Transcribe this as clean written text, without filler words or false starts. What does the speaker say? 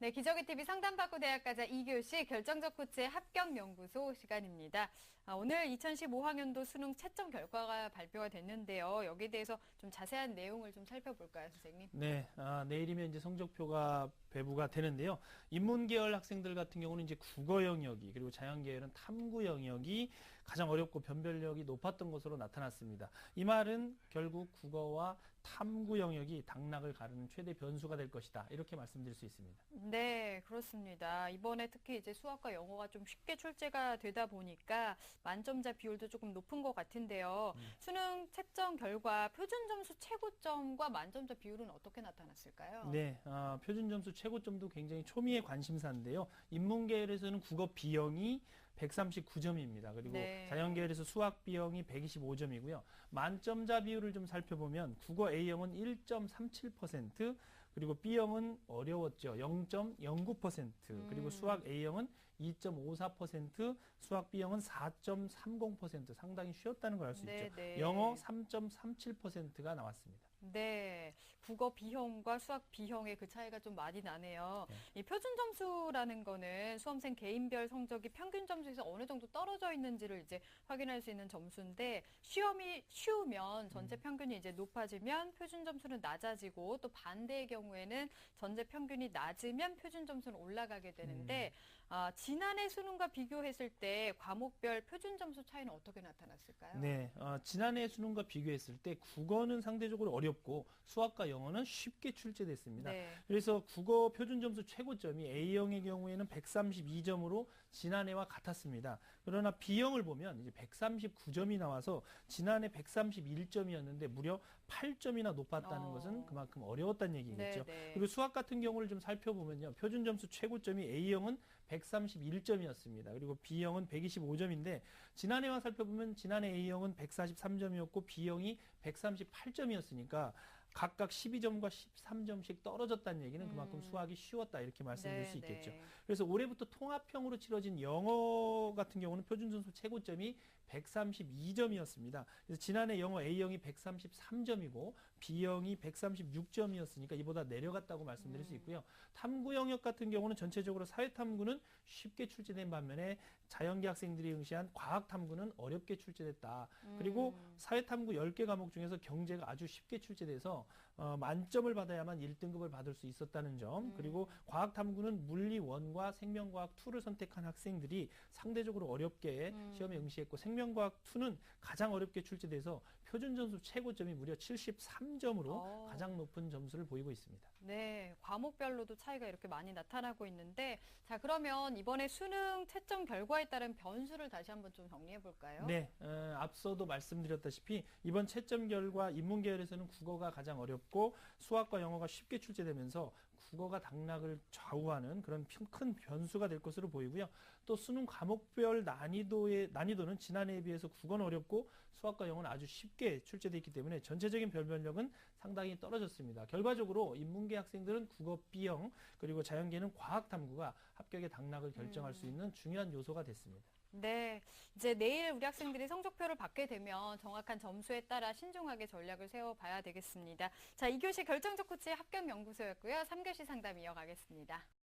네, 기저귀 TV 상담받고 대학 가자 2교시 결정적 코치의 합격연구소 시간입니다. 오늘 2015학년도 수능 채점 결과가 발표가 됐는데요. 여기에 대해서 좀 자세한 내용을 좀 살펴볼까요, 선생님? 네, 내일이면 이제 성적표가 배부가 되는데요. 인문계열 학생들 같은 경우는 이제 국어 영역이 그리고 자연계열은 탐구 영역이 가장 어렵고 변별력이 높았던 것으로 나타났습니다. 이 말은 결국 국어와 탐구 영역이 당락을 가르는 최대 변수가 될 것이다. 이렇게 말씀드릴 수 있습니다. 네, 그렇습니다. 이번에 특히 이제 수학과 영어가 좀 쉽게 출제가 되다 보니까 만점자 비율도 조금 높은 것 같은데요. 수능 채점 결과 표준 점수 최고점과 만점자 비율은 어떻게 나타났을까요? 네, 표준 점수 최고점도 굉장히 초미의 관심사인데요. 인문계열에서는 국어 B형이 139점입니다. 그리고 네. 자연계열에서 수학 B형이 125점이고요. 만점자 비율을 좀 살펴보면 국어 A형은 1.37%, 그리고 B형은 어려웠죠. 0.09%, 그리고 수학 A형은 2.54%, 수학 B형은 4.30%, 상당히 쉬웠다는 걸 알 수 네, 있죠. 네. 영어 3.37%가 나왔습니다. 네, 국어 B형과 수학 B형의 그 차이가 좀 많이 나네요. 네. 이 표준 점수라는 거는 수험생 개인별 성적이 평균 점수에서 어느 정도 떨어져 있는지를 이제 확인할 수 있는 점수인데, 시험이 쉬우면 전체 평균이 이제 높아지면 표준 점수는 낮아지고, 또 반대의 경우에는 전체 평균이 낮으면 표준 점수는 올라가게 되는데, 지난해 수능과 비교했을 때 과목별 표준 점수 차이는 어떻게 나타났을까요? 네, 지난해 수능과 비교했을 때 국어는 상대적으로 어렵고 수학과 영어는 쉽게 출제됐습니다. 네. 그래서 국어 표준 점수 최고점이 A형의 경우에는 132점으로 지난해와 같았습니다. 그러나 B형을 보면 이제 139점이 나와서 지난해 131점이었는데 무려 8점이나 높았다는 것은 그만큼 어려웠다는 얘기겠죠. 네, 네. 그리고 수학 같은 경우를 좀 살펴보면요. 표준 점수 최고점이 A형은 131점이었습니다. 그리고 B형은 125점인데 지난해와 살펴보면 지난해 A형은 143점이었고 B형이 138점이었으니까 각각 12점과 13점씩 떨어졌다는 얘기는 그만큼 수학이 쉬웠다 이렇게 말씀드릴 수 있겠죠. 네. 그래서 올해부터 통합형으로 치러진 영어 같은 경우는 표준 점수 최고점이 132점이었습니다. 그래서 지난해 영어 A형이 133점이고 B형이 136점이었으니까 이보다 내려갔다고 말씀드릴 수 있고요. 탐구 영역 같은 경우는 전체적으로 사회탐구는 쉽게 출제된 반면에 자연계 학생들이 응시한 과학탐구는 어렵게 출제됐다. 그리고 사회탐구 10개 과목 중에서 경제가 아주 쉽게 출제돼서 만점을 받아야만 1등급을 받을 수 있었다는 점, 그리고 과학탐구는 물리 1과 생명과학 2를 선택한 학생들이 상대적으로 어렵게 시험에 응시했고 생명과학 2는 가장 어렵게 출제돼서 표준 점수 최고점이 무려 73점으로 가장 높은 점수를 보이고 있습니다. 네, 과목별로도 차이가 이렇게 많이 나타나고 있는데, 자, 그러면 이번에 수능 채점 결과에 따른 변수를 다시 한번 좀 정리해 볼까요? 네, 앞서도 말씀드렸다시피 이번 채점 결과 인문계열에서는 국어가 가장 어렵고 수학과 영어가 쉽게 출제되면서 국어가 당락을 좌우하는 그런 큰 변수가 될 것으로 보이고요. 또 수능 과목별 난이도는 지난해에 비해서 국어는 어렵고 수학과 영어는 아주 쉽게 출제되어 있기 때문에 전체적인 변별력은 상당히 떨어졌습니다. 결과적으로 인문계 학생들은 국어 B형 그리고 자연계는 과학탐구가 합격의 당락을 결정할 수 있는 중요한 요소가 됐습니다. 네, 이제 내일 우리 학생들이 성적표를 받게 되면 정확한 점수에 따라 신중하게 전략을 세워봐야 되겠습니다. 자, 2교시 결정적 코치의 합격연구소였고요. 3교시 상담 이어가겠습니다.